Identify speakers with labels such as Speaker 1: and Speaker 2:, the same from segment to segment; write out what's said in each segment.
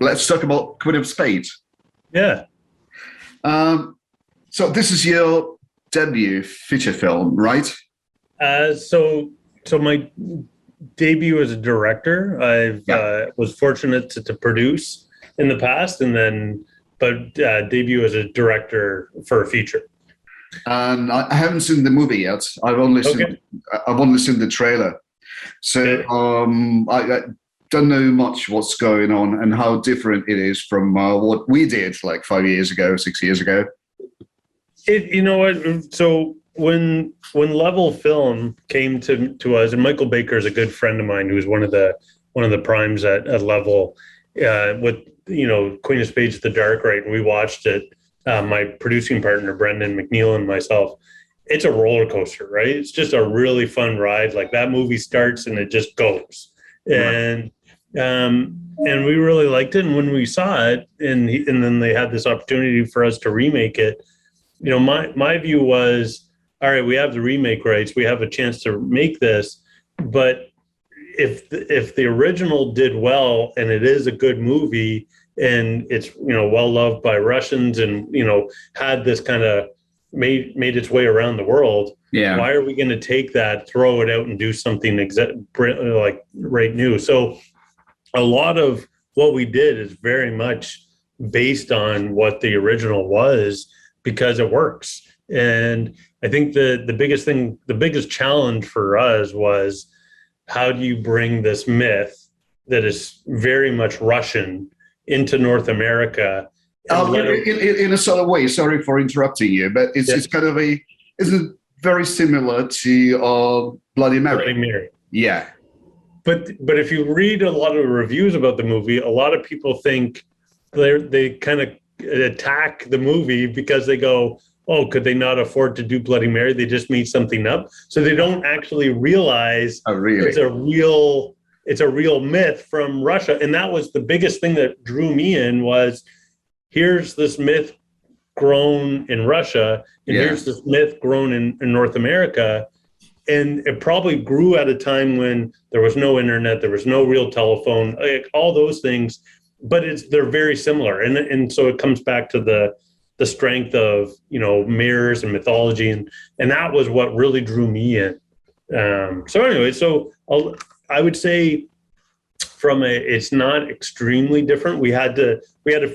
Speaker 1: let's talk about Queen of Spades.
Speaker 2: Yeah.
Speaker 1: So this is your debut feature film, right?
Speaker 2: So my debut as a director, I was fortunate to produce in the past, but debut as a director for a feature.
Speaker 1: And I haven't seen the movie yet. I've only seen the trailer. So I don't know much what's going on and how different it is from what we did like 5 years ago, 6 years ago.
Speaker 2: You know what? So when Level Film came to us, and Michael Baker is a good friend of mine, who's one of the primes at Level, with Queen of Spades, The Dark, right? And we watched it. My producing partner Brendan McNeil and myself. It's a roller coaster, right? It's just a really fun ride. Like that movie starts and it just goes, and we really liked it. And when we saw it, and then they had this opportunity for us to remake it. My view was, all right, we have the remake rights, we have a chance to make this, but if the original did well and it is a good movie and it's well loved by Russians and had this kind of made its way around the world, why are we going to take that, throw it out, and do something like right new? So a lot of what we did is very much based on what the original was, because it works. And I think the biggest challenge for us was, how do you bring this myth that is very much Russian into North America?
Speaker 1: In a sort of way, sorry for interrupting you, but it's kind of isn't very similar to Bloody Mary.
Speaker 2: Bloody Mary.
Speaker 1: Yeah.
Speaker 2: But if you read a lot of reviews about the movie, a lot of people think they kind of attack the movie because they go, oh, could they not afford to do Bloody Mary? They just made something up. So they don't actually realize it's a real myth from Russia. And that was the biggest thing that drew me in, was here's this myth grown in Russia, and here's this myth grown in North America. And it probably grew at a time when there was no internet, there was no real telephone, like all those things, but they're very similar. And so it comes back to the strength of, mirrors and mythology. And that was what really drew me in. So anyway, I would say it's not extremely different. We had to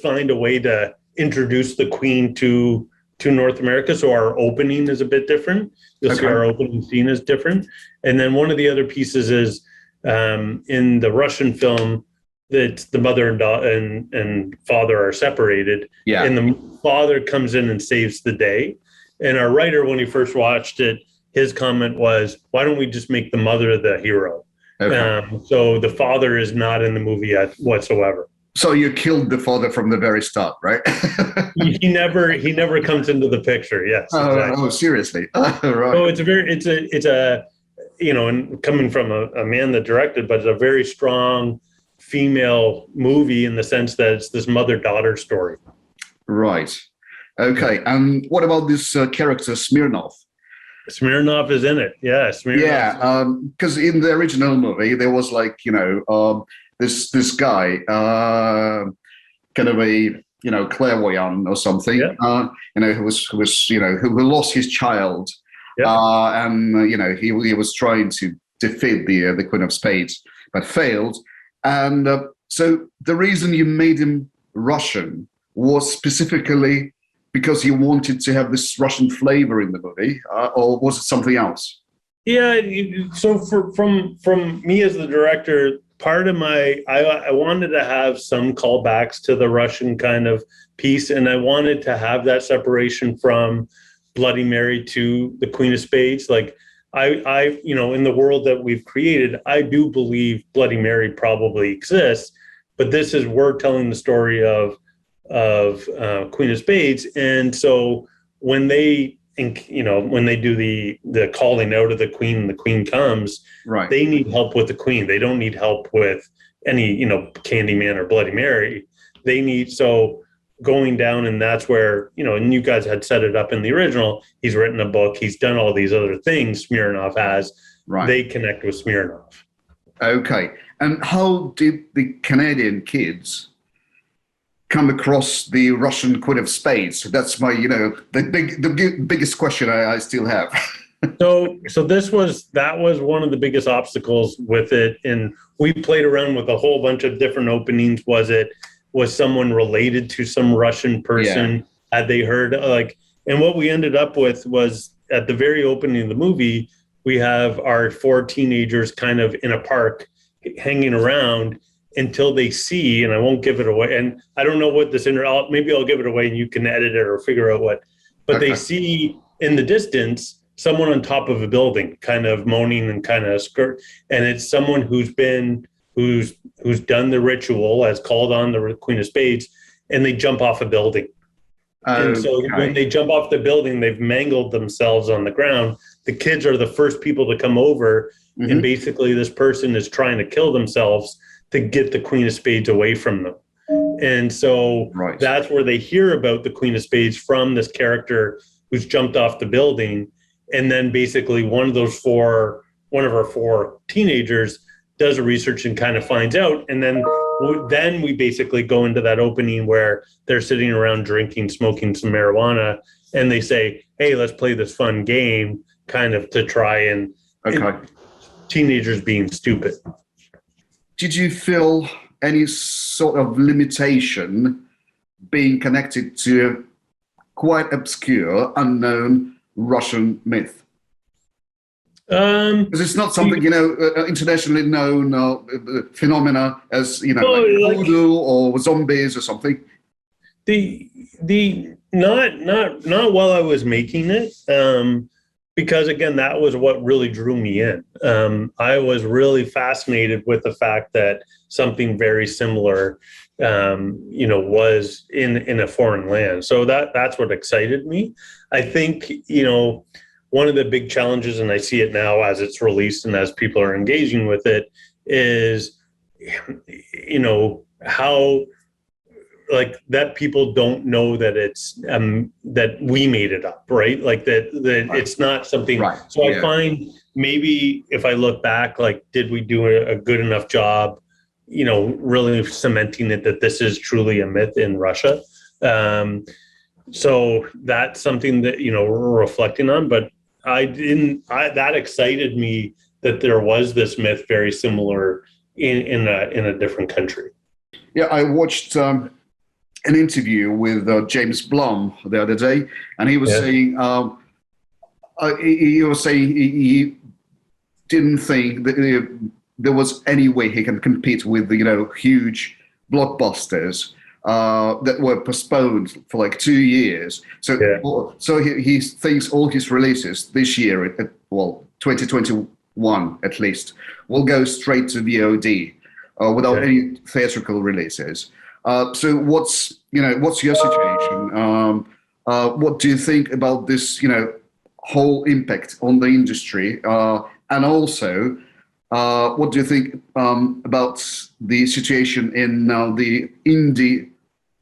Speaker 2: find a way to introduce the Queen to North America. So our opening is a bit different. You'll see our opening scene is different. And then one of the other pieces is in the Russian film, that the mother and father are separated. Yeah. And the father comes in and saves the day. And our writer, when he first watched it, his comment was, why don't we just make the mother the hero? Okay. So the father is not in the movie whatsoever. So you killed the father from the very start, right? he never comes into the picture. Yes. Exactly. Oh, seriously. Right. So it's a and coming from a man that directed, but it's a very strong female movie in the sense that it's this mother-daughter story. Right. Okay. And what about this character Smirnov? Smirnov is in it. Yeah. Smirnov. Yeah. Because in the original movie, there was this guy, kind of a clairvoyant or something. Yeah. Who lost his child. Yeah. And he was trying to defeat the Queen of Spades, but failed. And so the reason you made him Russian was specifically because you wanted to have this Russian flavor in the movie, or was it something else? Yeah. So from me as the director, part of I wanted to have some callbacks to the Russian kind of piece, and I wanted to have that separation from Bloody Mary to the Queen of Spades. Like I in the world that we've created, I do believe Bloody Mary probably exists, but we're telling the story of Queen of Spades. And so when they do the calling out of the Queen and the Queen comes, right, they need help with the Queen. They don't need help with any, Candyman or Bloody Mary. They need, going down, and that's where, and you guys had set it up in the original. He's written a book. He's done all these other things Smirnov has. Right. They connect with Smirnov. Okay. And how did the Canadian kids
Speaker 1: come across the Russian Queen of Spades? That's my, the biggest question I still have.
Speaker 2: So that was one of the biggest obstacles with it, and we played around with a whole bunch of different openings. Was someone related to some Russian person?
Speaker 1: Yeah.
Speaker 2: Had they heard and what we ended up with was at the very opening of the movie, we have our 4 teenagers kind of in a park hanging around until they see, and I won't give it away, and I don't know what maybe I'll give it away and you can edit it or figure out what, but okay. They see in the distance someone on top of a building kind of moaning and kind of skirt, and it's someone who's done the ritual, has called on the Queen of Spades, and they jump off a building. And so when they jump off the building, they've mangled themselves on the ground. The kids are the first people to come over, and basically this person is trying to kill themselves to get the Queen of Spades away from them. And so that's where they hear about the Queen of Spades from this character who's jumped off the building. And then basically one of our 4 teenagers does a research and kind of finds out. And then we basically go into that opening where they're sitting around drinking, smoking some marijuana, and they say, hey, let's play this fun game kind of to try and teenagers being stupid.
Speaker 1: Did you feel any sort of limitation being connected to a quite obscure, unknown Russian myth? Because it's not something, internationally known phenomena as, voodoo or zombies or something.
Speaker 2: Not while I was making it, because again, that was what really drew me in. I was really fascinated with the fact that something very similar, was in a foreign land. So that's what excited me. I think, one of the big challenges, and I see it now as it's released and as people are engaging with it, is, how that people don't know that it's that we made it up, right? Like that it's not something. Right. So I find maybe if I look back, did we do a good enough job, really cementing it that this is truly a myth in Russia? So that's something that, we're reflecting on, but that excited me that there was this myth very similar in a different country.
Speaker 1: Yeah, I watched an interview with James Blum the other day, and he was saying he didn't think that there was any way he can compete with huge blockbusters that were postponed for 2 years. So he thinks all his releases this year, 2021 at least, will go straight to VOD without any theatrical releases. So what's your situation? What do you think about this, whole impact on the industry? And also, what do you think about the situation in the indie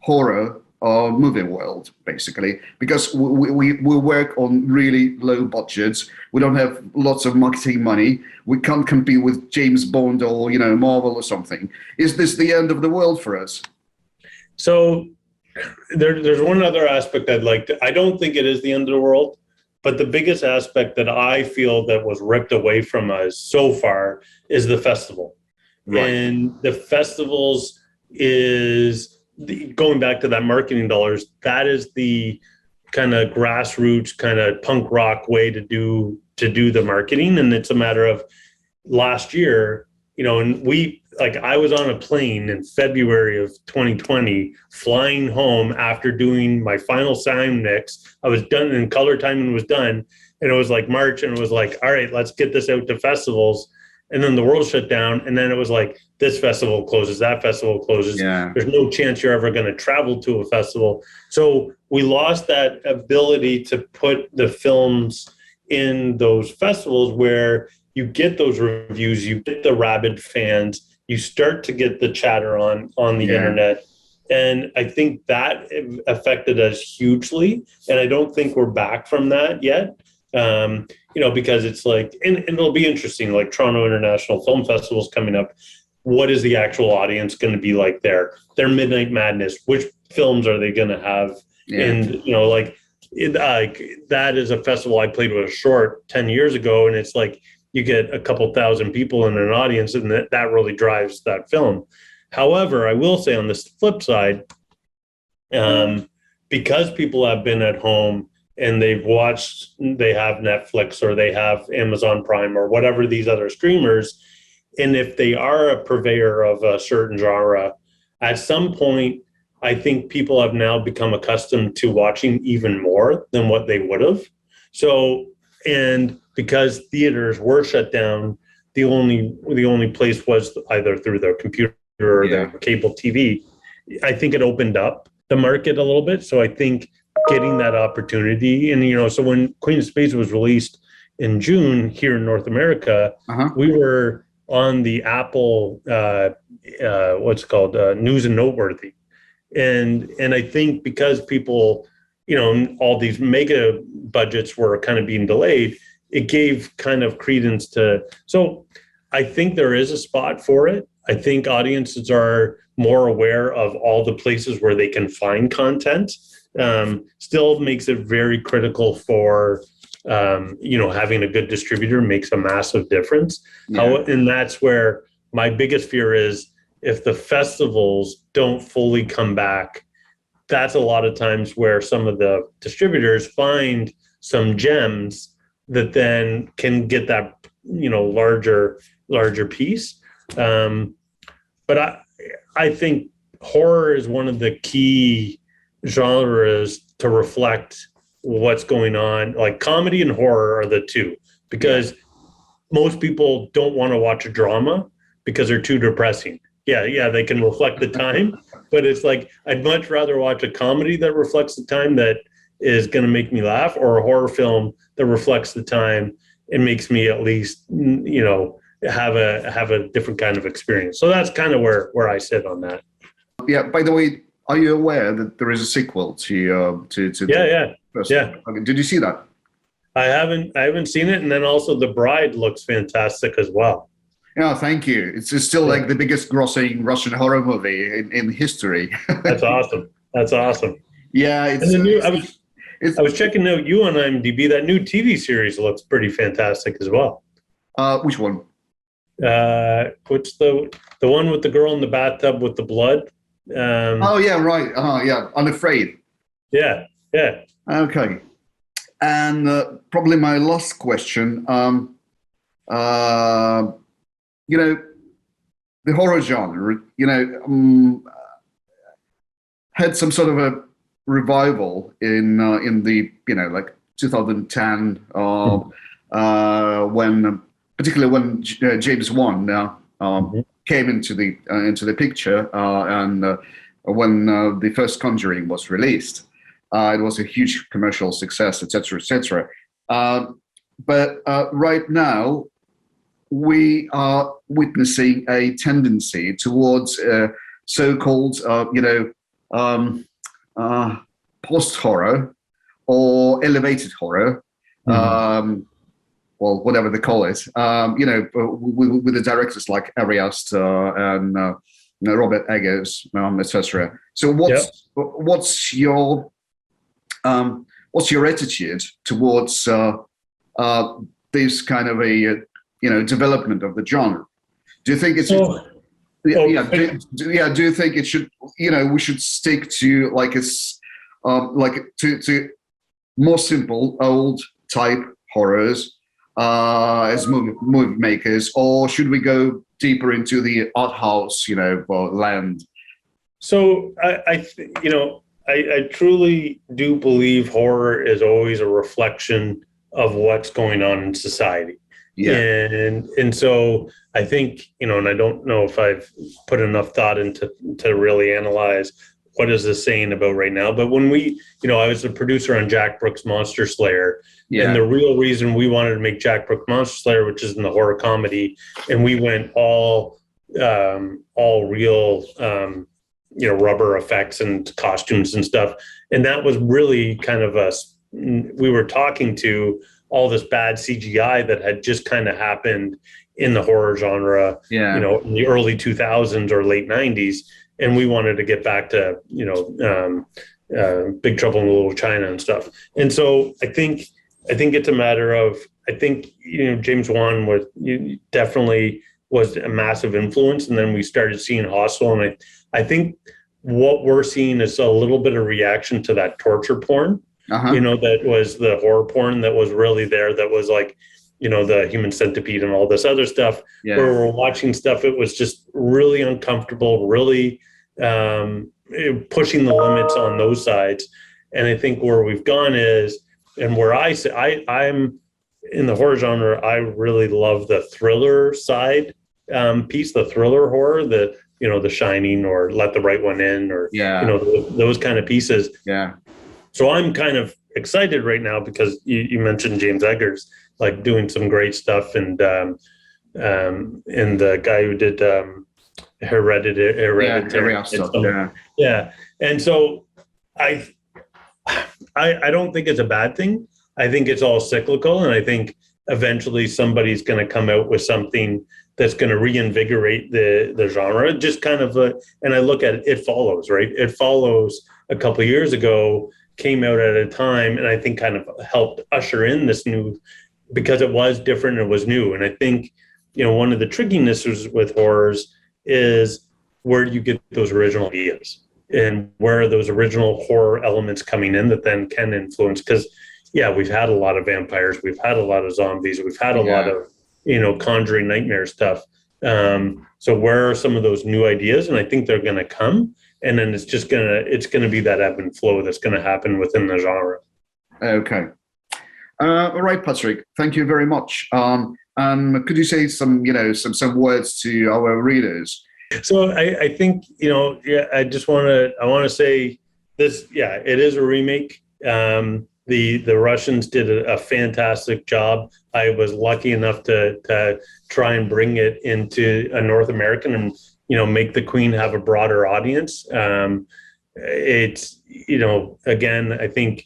Speaker 1: horror movie world, basically? Because we work on really low budgets. We don't have lots of marketing money. We can't compete with James Bond or, Marvel or something. Is this the end of the world for us?
Speaker 2: So there's one other aspect I don't think it is the end of the world, but the biggest aspect that I feel that was ripped away from us so far is the festival. Right. And the festivals is going back to that marketing dollars. That is the kind of grassroots, kind of punk rock way to do the marketing. And it's a matter of last year, and I was on a plane in February of 2020, flying home after doing my final sound mix. I was done and color timing was done. And it was March, and it was all right, let's get this out to festivals. And then the world shut down. And then it was this festival closes, that festival closes. Yeah. There's no chance you're ever going to travel to a festival. So we lost that ability to put the films in those festivals where you get those reviews, you get the rabid fans, you start to get the chatter on the internet. And I think that affected us hugely. And I don't think we're back from that yet. Because it's and it'll be interesting, Toronto International Film Festival's coming up. What is the actual audience going to be like there? Their Midnight Madness, which films are they going to have? And, you know, like that is a festival I played with a short 10 years ago. And it's like, you get a couple thousand people in an audience, and that really drives that film. However, I will say on the flip side, because people have been at home and they have Netflix or they have Amazon Prime or whatever these other streamers, and if they are a purveyor of a certain genre, at some point, I think people have now become accustomed to watching even more than what they would have. So, and because theaters were shut down, the only place was either through their computer or their cable TV. I think it opened up the market a little bit. So I think getting that opportunity, and you know, so when Queen of Spades was released in June here in North America, we were on the Apple News and Noteworthy, and I think because people, you know, all these mega budgets were kind of being delayed, it gave kind of credence to. So I think there is a spot for it. I think audiences are more aware of all the places where they can find content. Still makes it very critical for, you know, having a good distributor makes a massive difference. And that's where my biggest fear is, if the festivals don't fully come back, that's a lot of times where some of the distributors find some gems that then can get that, you know, larger piece. But I think horror is one of the key genres to reflect what's going on. Like comedy and horror are the two, because most people don't want to watch a drama because they're too depressing. Yeah, they can reflect the time, but it's like, I'd much rather watch a comedy that reflects the time that is going to make me laugh, or a horror film that reflects the time and makes me at least, you know, have a different kind of experience. So that's kind of where I sit on that.
Speaker 1: Yeah. By the way, are you aware that there is a sequel to Okay, did you see that?
Speaker 2: I haven't seen it, and then also The Bride looks fantastic as well.
Speaker 1: Yeah, thank you. It's still like the biggest grossing Russian horror movie in history.
Speaker 2: That's awesome. That's awesome.
Speaker 1: Yeah,
Speaker 2: I was checking out you on IMDb. That new TV series looks pretty fantastic as well.
Speaker 1: Which one?
Speaker 2: What's the one with the girl in the bathtub with the blood?
Speaker 1: Oh yeah, right. Yeah, Unafraid.
Speaker 2: Yeah.
Speaker 1: Okay. And probably my last question. You know, the horror genre, you know, had some sort of a revival in the, you know, like 2010, particularly when James Wan came into the picture, and when the first Conjuring was released. It was a huge commercial success, etc., etc. But right now, we are witnessing a tendency towards so-called, you know, post-horror or elevated horror, well, whatever they call it. You know, with the directors like Ari Aster and you know, Robert Eggers, etc. So, what's your attitude towards this kind of a you know, development of the genre? Do you think it's do you think it should, you know, we should stick to like to more simple old type horrors as movie makers, or should we go deeper into the art house, you know, land?
Speaker 2: So I truly do believe horror is always a reflection of what's going on in society. Yeah. And so I think, you know, and I don't know if I've put enough thought into to really analyze what is this saying about right now. But when we, you know, I was a producer on Jack Brooks' Monster Slayer. And the real reason we wanted to make Jack Brooks Monster Slayer, which is in the horror comedy, and we went all real, you know, rubber effects and costumes and stuff. And that was really kind of we were talking to all this bad CGI that had just kind of happened in the horror genre, you know, in the early 2000s or late 90s. and we wanted to get back to, Big Trouble in Little China and stuff. And so I think it's a matter of, James Wan definitely was a massive influence. And then we started seeing Hostel. And I think what we're seeing is a little bit of reaction to that torture porn, that was the horror porn that was really there. That was like, the Human Centipede and all this other stuff, where we're watching stuff. It was just really uncomfortable, really pushing the limits on those sides. And I think where we've gone is, and where I'm in the horror genre, I really love the thriller side piece, the thriller horror, the Shining or Let the Right One In, or those kind of pieces. Yeah. So I'm kind of excited right now because you mentioned James Eggers, like doing some great stuff, and the guy who did Hereditary. And so I don't think it's a bad thing. I think it's all cyclical, and I think eventually somebody's going to come out with something that's going to reinvigorate the genre. Just kind of and I look at It Follows, right? It Follows a couple of years ago came out at a time, and I think kind of helped usher in this new, because it was different, it was new. And I think, one of the trickinesses with horrors is, where do you get those original ideas, and where are those original horror elements coming in that then can influence? Because we've had a lot of vampires, we've had a lot of zombies, we've had a lot of Conjuring nightmare stuff. So where are some of those new ideas? And I think they're going to come, and then it's going to be that ebb and flow that's going to happen within the genre.
Speaker 1: Okay. All right, Patrick, thank you very much. Could you say some words to our readers?
Speaker 2: So I think, I want to say this, it is a remake. The Russians did a fantastic job. I was lucky enough to try and bring it into a North American and, make the Queen have a broader audience. It's, again, I think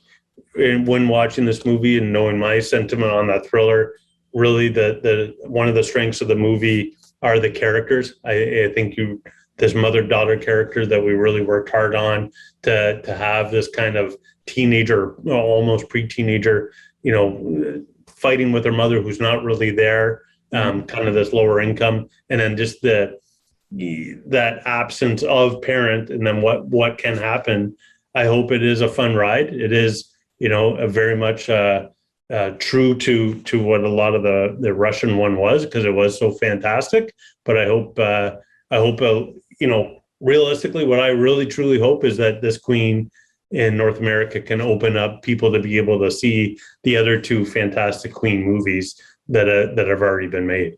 Speaker 2: when watching this movie and knowing my sentiment on that thriller, really the one of the strengths of the movie are the characters. I think this mother-daughter character that we really worked hard on to have this kind of teenager, almost pre-teenager, fighting with her mother who's not really there, kind of this lower income, and then just that absence of parent, and then what can happen. I hope it is a fun ride. It is, a very much true to what a lot of the Russian one was, because it was so fantastic. But I hope realistically, what I really truly hope is that this Queen in North America can open up people to be able to see the other two fantastic Queen movies that have already been made.